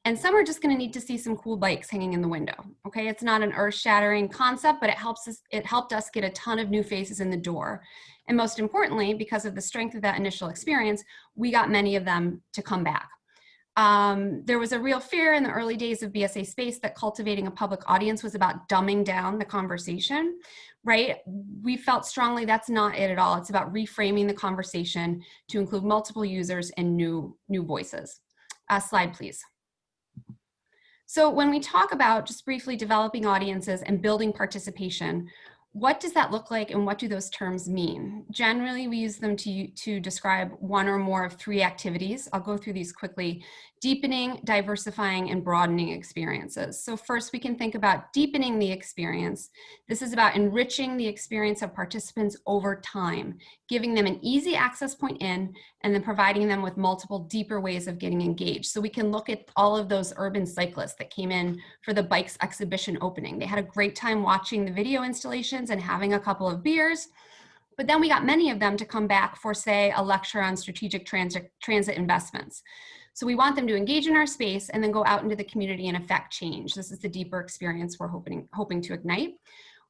and some are just going to need to see some cool bikes hanging in the window. Okay, it's not an earth-shattering concept, but it helped us get a ton of new faces in the door. And most importantly, because of the strength of that initial experience, we got many of them to come back. There was a real fear in the early days of BSA Space that cultivating a public audience was about dumbing down the conversation, right? We felt strongly that's not it at all. It's about reframing the conversation to include multiple users and new voices. Slide, please. So when we talk about just briefly developing audiences and building participation, what does that look like and what do those terms mean? Generally, we use them to describe one or more of three activities. I'll go through these quickly. Deepening, diversifying, and broadening experiences. So first we can think about deepening the experience. This is about enriching the experience of participants over time, giving them an easy access point in, and then providing them with multiple deeper ways of getting engaged. So we can look at all of those urban cyclists that came in for the bikes exhibition opening. They had a great time watching the video installations and having a couple of beers. But then we got many of them to come back for, say, a lecture on strategic transit investments. So we want them to engage in our space and then go out into the community and affect change. This is the deeper experience we're hoping to ignite.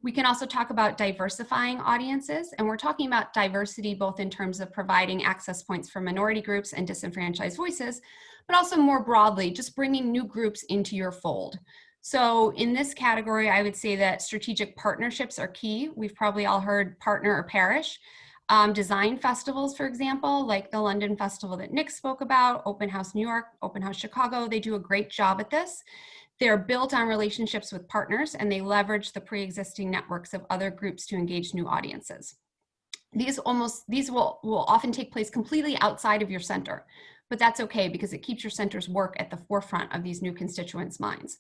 We can also talk about diversifying audiences, and we're talking about diversity both in terms of providing access points for minority groups and disenfranchised voices, but also more broadly, just bringing new groups into your fold. So in this category, I would say that strategic partnerships are key. We've probably all heard partner or parish. Design festivals, for example, like the London Festival that Nick spoke about, Open House New York, Open House Chicago, they do a great job at this. They're built on relationships with partners and they leverage the pre-existing networks of other groups to engage new audiences. These will often take place completely outside of your center, but that's okay because it keeps your center's work at the forefront of these new constituents' minds.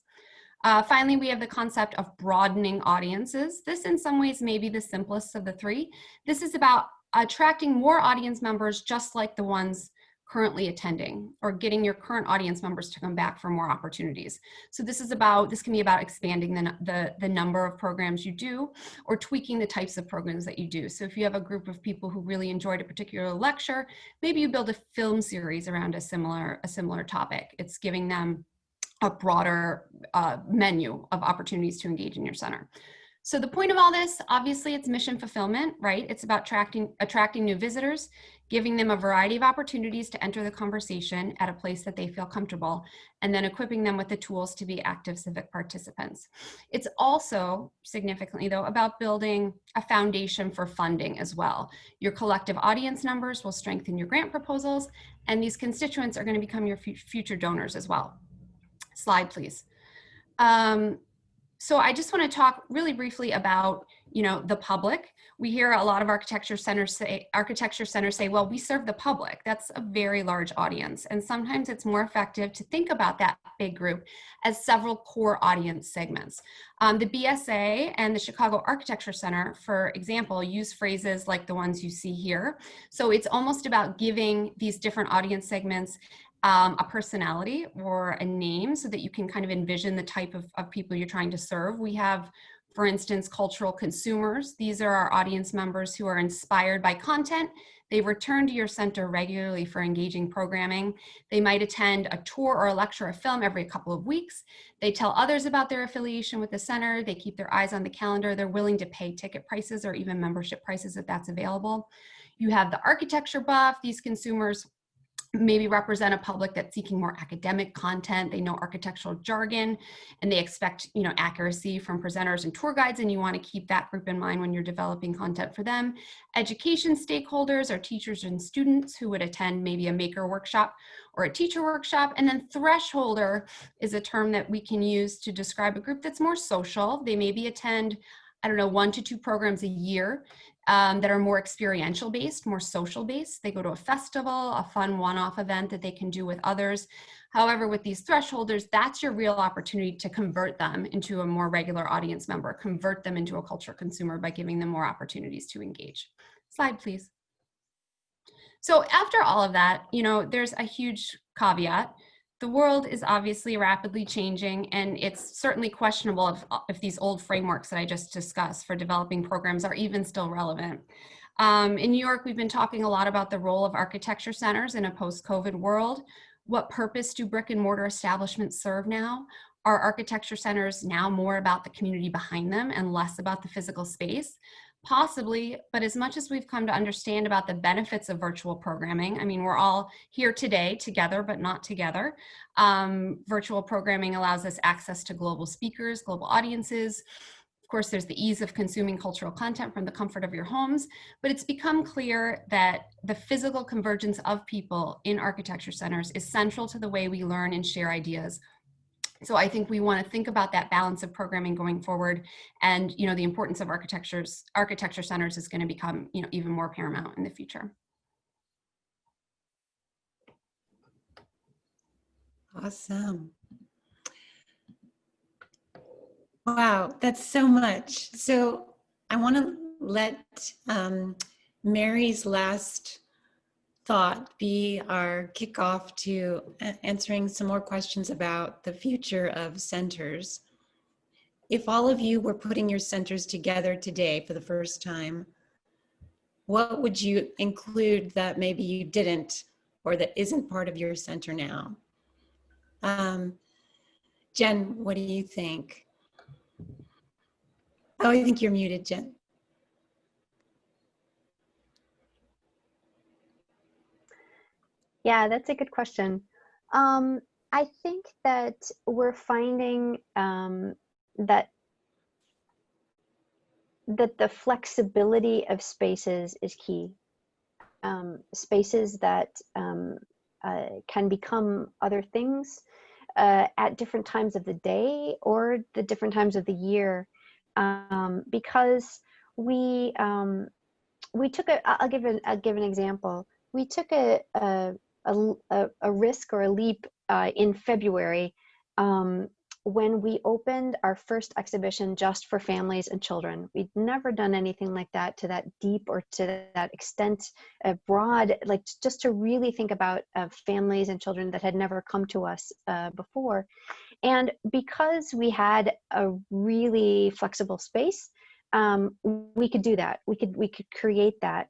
Finally, we have the concept of broadening audiences. This in some ways may be the simplest of the three. This is about attracting more audience members just like the ones currently attending, or getting your current audience members to come back for more opportunities. So this can be about expanding the number of programs you do, or tweaking the types of programs that you do. So if you have a group of people who really enjoyed a particular lecture, maybe you build a film series around a similar topic. It's giving them a broader menu of opportunities to engage in your center. So the point of all this, obviously it's mission fulfillment, right? It's about attracting new visitors, giving them a variety of opportunities to enter the conversation at a place that they feel comfortable, and then equipping them with the tools to be active civic participants. It's also, significantly though, about building a foundation for funding as well. Your collective audience numbers will strengthen your grant proposals, and these constituents are going to become your future donors as well. Slide, please. So I just want to talk really briefly about, the public. We hear a lot of architecture centers say, well, we serve the public. That's a very large audience. And sometimes it's more effective to think about that big group as several core audience segments. The BSA and the Chicago Architecture Center, for example, use phrases like the ones you see here. So it's almost about giving these different audience segments a personality or a name so that you can kind of envision the type of people you're trying to serve. We have, for instance, cultural consumers. These are our audience members who are inspired by content. They return to your center regularly for engaging programming. They might attend a tour or a lecture or film every couple of weeks. They tell others about their affiliation with the center. They keep their eyes on the calendar. They're willing to pay ticket prices or even membership prices if that's available. You have the architecture buff. These consumers maybe represent a public that's seeking more academic content. They know architectural jargon and they expect, accuracy from presenters and tour guides, and you want to keep that group in mind when you're developing content for them. Education stakeholders are teachers and students who would attend maybe a maker workshop or a teacher workshop. And then thresholder is a term that we can use to describe a group that's more social. They maybe attend, 1 to 2 programs a year that are more experiential based, more social based. They go to a festival, a fun one-off event that they can do with others. However, with these thresholders, that's your real opportunity to convert them into a more regular audience member, convert them into a culture consumer by giving them more opportunities to engage. Slide, please. So after all of that, there's a huge caveat. The world is obviously rapidly changing, and it's certainly questionable if these old frameworks that I just discussed for developing programs are even still relevant. In New York, we've been talking a lot about the role of architecture centers in a post-COVID world. What purpose do brick and mortar establishments serve now? Are architecture centers now more about the community behind them and less about the physical space? Possibly, but as much as we've come to understand about the benefits of virtual programming, we're all here today together, but not together. Virtual programming allows us access to global speakers, global audiences. Of course, there's the ease of consuming cultural content from the comfort of your homes, but it's become clear that the physical convergence of people in architecture centers is central to the way we learn and share ideas. So I think we want to think about that balance of programming going forward, and the importance of architecture centers is going to become even more paramount in the future. Awesome. Wow, that's so much. So I want to let Mary's last thought be our kickoff to answering some more questions about the future of centers. If all of you were putting your centers together today for the first time, what would you include that maybe you didn't or that isn't part of your center now? Jen, what do you think? Oh, I think you're muted, Jen. Yeah, that's a good question. I think that we're finding that the flexibility of spaces is key. Spaces that can become other things at different times of the day or the different times of the year, because we took I'll give an example. We took a risk or a leap in February when we opened our first exhibition just for families and children. We'd never done anything like that to that deep or to that extent, broad, like just to really think about families and children that had never come to us before. And because we had a really flexible space, we could do that. We could create that.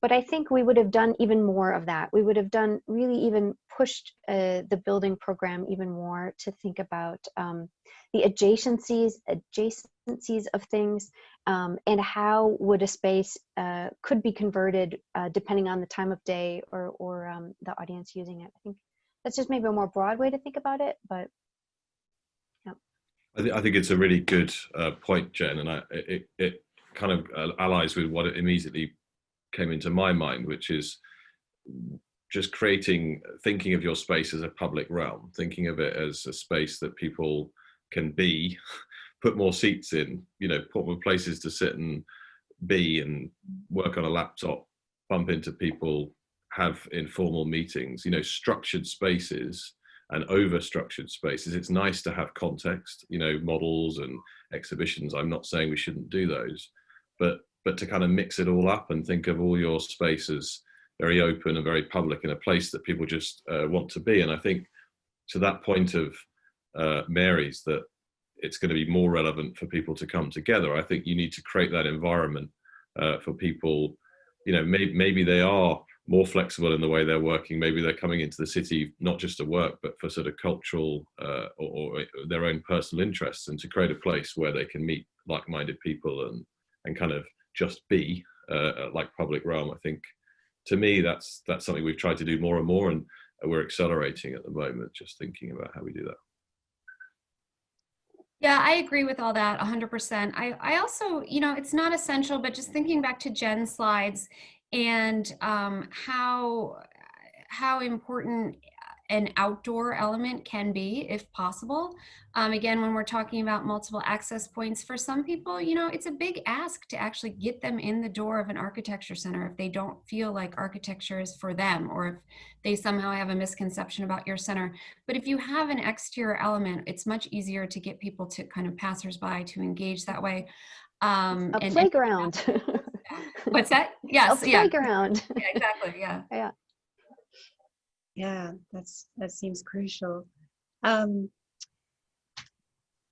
But I think we would have done even more of that. We would have done really even pushed the building program even more to think about the adjacencies, adjacent of things, and how would a space could be converted depending on the time of day or the audience using it. I think that's just maybe a more broad way to think about it, but yeah. I think it's a really good point, Jen, and it kind of allies with what immediately came into my mind, which is just thinking of your space as a public realm, thinking of it as a space that people can be, put more seats in, put more places to sit and be and work on a laptop, bump into people, have informal meetings, structured spaces and over-structured spaces. It's nice to have context, models and exhibitions. I'm not saying we shouldn't do those, but to kind of mix it all up and think of all your spaces very open and very public in a place that people just want to be. And I think to that point of Mary's, that it's going to be more relevant for people to come together. I think you need to create that environment for people. Maybe they are more flexible in the way they're working. Maybe they're coming into the city not just to work, but for sort of cultural or their own personal interests, and to create a place where they can meet like-minded people and kind of just be like public realm. I think, to me, that's something we've tried to do more and more, and we're accelerating at the moment, just thinking about how we do that. Yeah, I agree with all that 100%. I also, it's not essential, but just thinking back to Jen's slides and how important an outdoor element can be, if possible. Again, when we're talking about multiple access points, for some people, it's a big ask to actually get them in the door of an architecture center if they don't feel like architecture is for them, or if they somehow have a misconception about your center. But if you have an exterior element, it's much easier to get people to kind of passersby to engage that way. A playground. What's that? Yes. A playground. Yeah, exactly. Yeah. Yeah. Yeah, that seems crucial. Can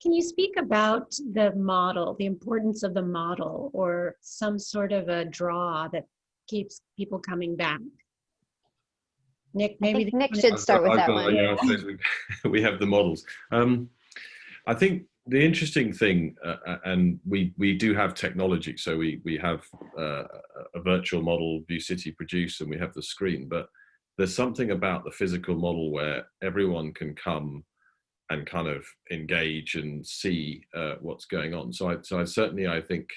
you speak about the model, the importance of the model, or some sort of a draw that keeps people coming back? Nick, maybe Nick should start with that one. Yeah, I suppose we have the models. I think the interesting thing, and we do have technology, so we have a virtual model, View City Produce, and we have the screen, but there's something about the physical model where everyone can come and kind of engage and see what's going on. So I certainly, I think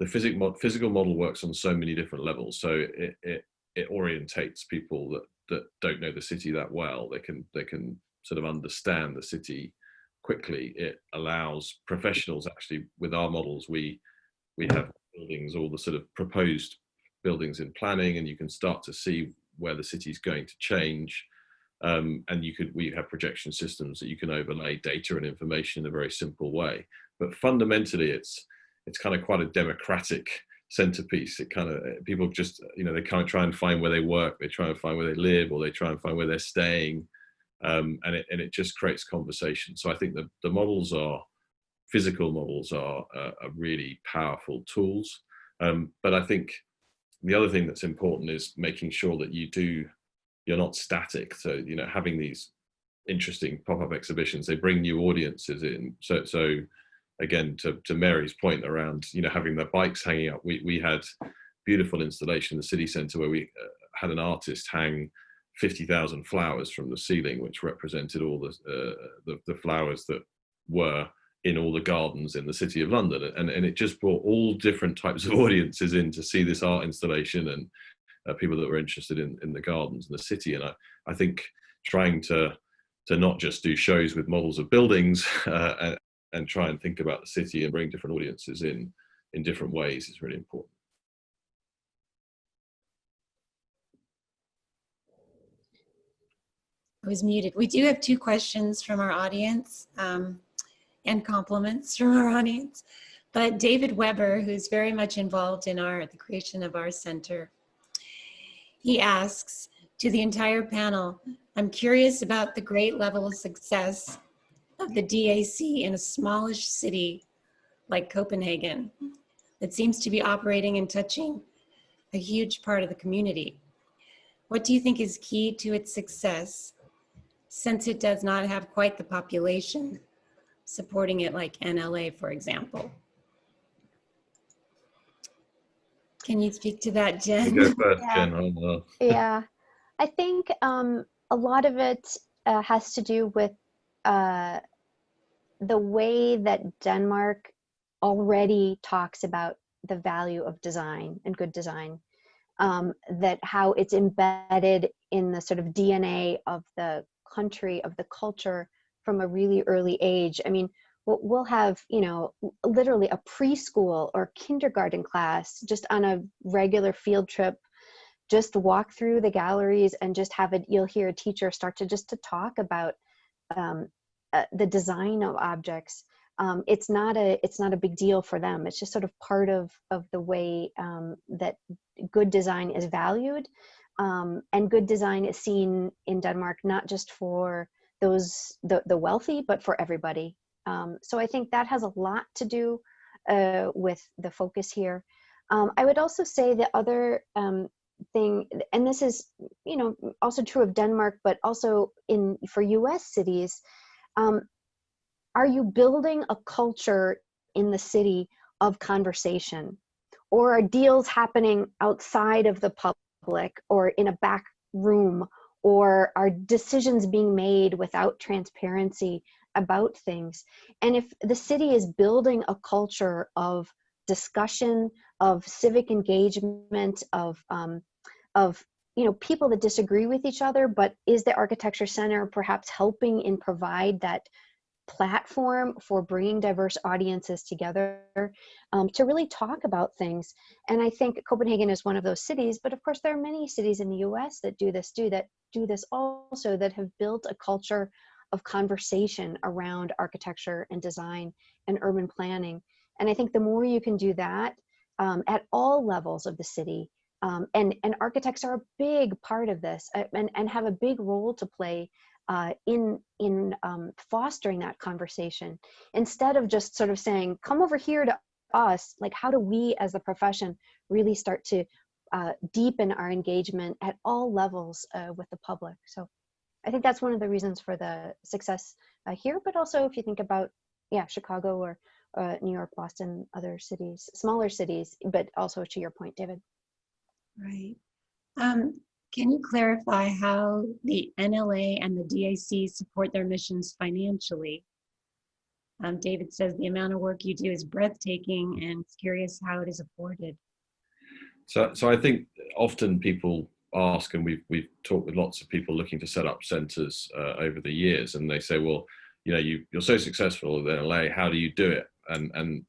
the physical model works on so many different levels. So it orientates people that don't know the city that well. They can sort of understand the city quickly. It allows professionals, actually, with our models, we have buildings, all the sort of proposed buildings in planning, and you can start to see where the city's going to change. And we have projection systems that you can overlay data and information in a very simple way. But fundamentally, it's kind of quite a democratic centerpiece. It kind of, people just, they kind of try and find where they work, they try and find where they live, or they try and find where they're staying. And it just creates conversation. So I think the physical models are really powerful tools. But I think the other thing that's important is making sure that you're not static. So, having these interesting pop-up exhibitions, they bring new audiences in. So again, to Mary's point around, having the bikes hanging up, we had beautiful installation in the city centre where we had an artist hang 50,000 flowers from the ceiling, which represented all the flowers that were in all the gardens in the City of London. And it just brought all different types of audiences in to see this art installation, and people that were interested in the gardens and the city. And I think trying to not just do shows with models of buildings and try and think about the city and bring different audiences in different ways is really important. I was muted. We do have 2 questions from our audience and compliments from our audience. But David Weber, who's very much involved in the creation of our center, he asks, to the entire panel, I'm curious about the great level of success of the DEC in a smallish city like Copenhagen that seems to be operating and touching a huge part of the community. What do you think is key to its success, since it does not have quite the population supporting it like NLA, for example? Can you speak to that, You Jen? go first, Yeah. Jen. Yeah, I think a lot of it has to do with the way that Denmark already talks about the value of design and good design, that how it's embedded in the sort of DNA of the country, of the culture from a really early age. I mean, we'll have, you know, literally a preschool or kindergarten class just on a regular field trip, just walk through the galleries and just have it, you'll hear a teacher start to just to talk about the design of objects. It's not a big deal for them. It's just sort of part of the way that good design is valued, and good design is seen in Denmark not just for those the wealthy, but for everybody. So I think that has a lot to do with the focus here. I would also say the other thing, and this is, you know, also true of Denmark, but also for US cities, are you building a culture in the city of conversation? Or are deals happening outside of the public or in a back room? Or are decisions being made without transparency about things? And if the city is building a culture of discussion, of civic engagement, of you know, people that disagree with each other, but is the Architecture Center perhaps helping and provide that platform for bringing diverse audiences together to really talk about things? And I think Copenhagen is one of those cities, but of course there are many cities in the US that do this also, that have built a culture of conversation around architecture and design and urban planning. And I think the more you can do that at all levels of the city, and architects are a big part of this, and have a big role to play in fostering that conversation, instead of just sort of saying, come over here to us. Like, how do we as the profession really start to deepen our engagement at all levels with the public? So I think that's one of the reasons for the success here, but also if you think about, yeah, Chicago or New York, Boston, other cities, smaller cities, but also to your point, David. Right. Can you clarify how the NLA and the DEC support their missions financially? David says the amount of work you do is breathtaking, and it's curious how it is afforded. So I think often people ask, and we've talked with lots of people looking to set up centres over the years, and they say, well, you know, you're so successful in LA, how do you do it? And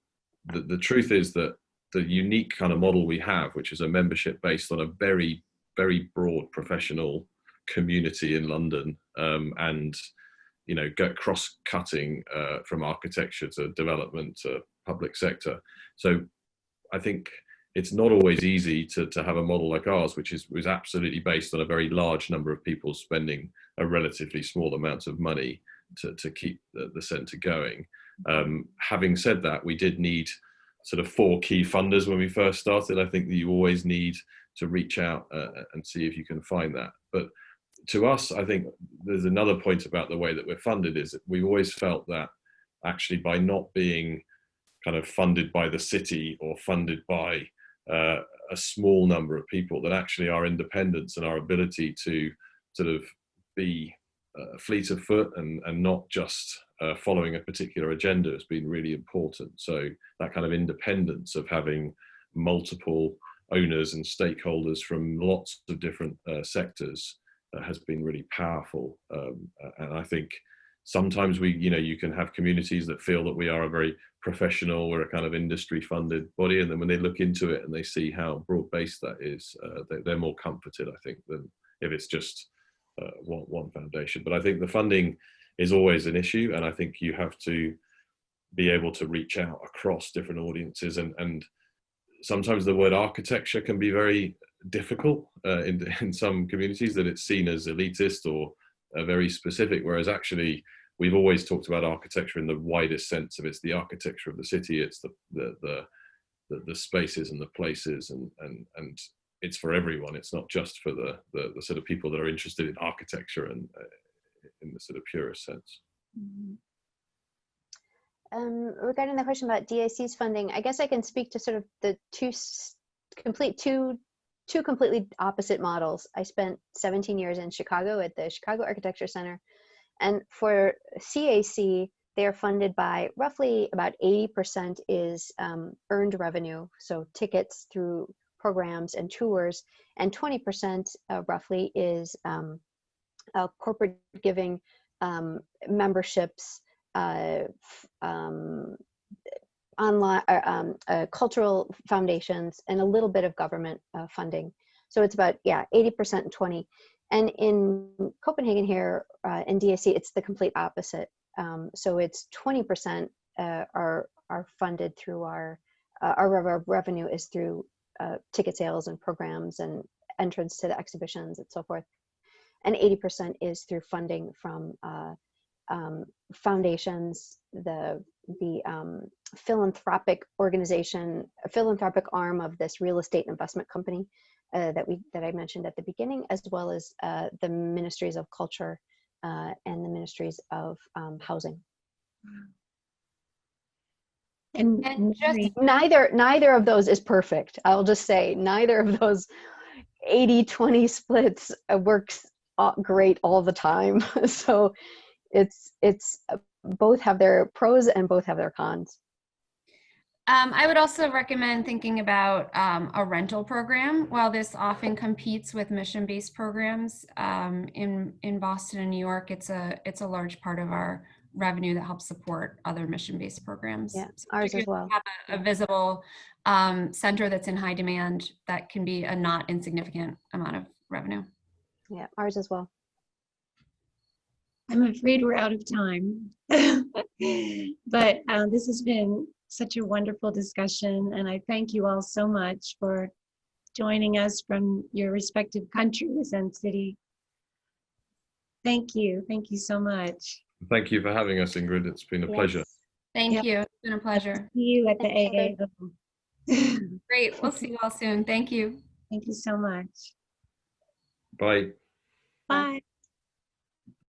the truth is that the unique kind of model we have, which is a membership based on a very, very broad professional community in London, and, you know, cross-cutting from architecture to development to public sector. So I think it's not always easy to have a model like ours, which was absolutely based on a very large number of people spending a relatively small amount of money to keep the centre going. Having said that, we did need sort of 4 key funders when we first started. I think that you always need to reach out and see if you can find that. But to us, I think there's another point about the way that we're funded, is that we've always felt that actually by not being kind of funded by the city or funded by a small number of people, that actually our independence and our ability to sort of be fleet of foot and not just following a particular agenda has been really important. So that kind of independence of having multiple owners and stakeholders from lots of different sectors has been really powerful. And I think sometimes you can have communities that feel that we are a very professional, we're a kind of industry funded body, and then when they look into it and they see how broad-based that is, they're more comforted, I think, than if it's just one foundation. But I think the funding is always an issue, and I think you have to be able to reach out across different audiences, and sometimes the word architecture can be very difficult in some communities, that it's seen as elitist or very specific, whereas actually we've always talked about architecture in the widest sense of it's the architecture of the city, it's the spaces and the places, and it's for everyone. It's not just for the sort of people that are interested in architecture and in the sort of purest sense. Regarding the question about DEC's funding, I guess I can speak to sort of the two two completely opposite models. I spent 17 years in Chicago at the Chicago Architecture Center. And for CAC, they are funded by roughly about 80% is earned revenue, so tickets through programs and tours, and 20% roughly is corporate giving, memberships, online, cultural foundations, and a little bit of government funding. So it's about, yeah, 80% and 20. And in Copenhagen here, in DEC, it's the complete opposite. So it's 20% are funded through our revenue is through ticket sales and programs and entrance to the exhibitions and so forth. And 80% is through funding from foundations, the philanthropic organization, a philanthropic arm of this real estate investment company that I mentioned at the beginning, as well as the ministries of culture and the ministries of housing. And just Neither of those is perfect. I'll just say neither of those 80-20 splits works great all the time. So it's both have their pros and both have their cons. I would also recommend thinking about a rental program. While this often competes with mission-based programs in Boston and New York, it's a large part of our revenue that helps support other mission-based programs. Yeah, so ours as well. Have a visible center that's in high demand, that can be a not insignificant amount of revenue. Yeah, ours as well. I'm afraid we're out of time, but this has been such a wonderful discussion, and I thank you all so much for joining us from your respective countries and city. Thank you so much. Thank you for having us, Ingrid. It's been a pleasure. Thank Yep. you. It's been a pleasure. See you at the Thanks, AA. Great. We'll see you all soon. Thank you. Thank you so much. Bye. Bye.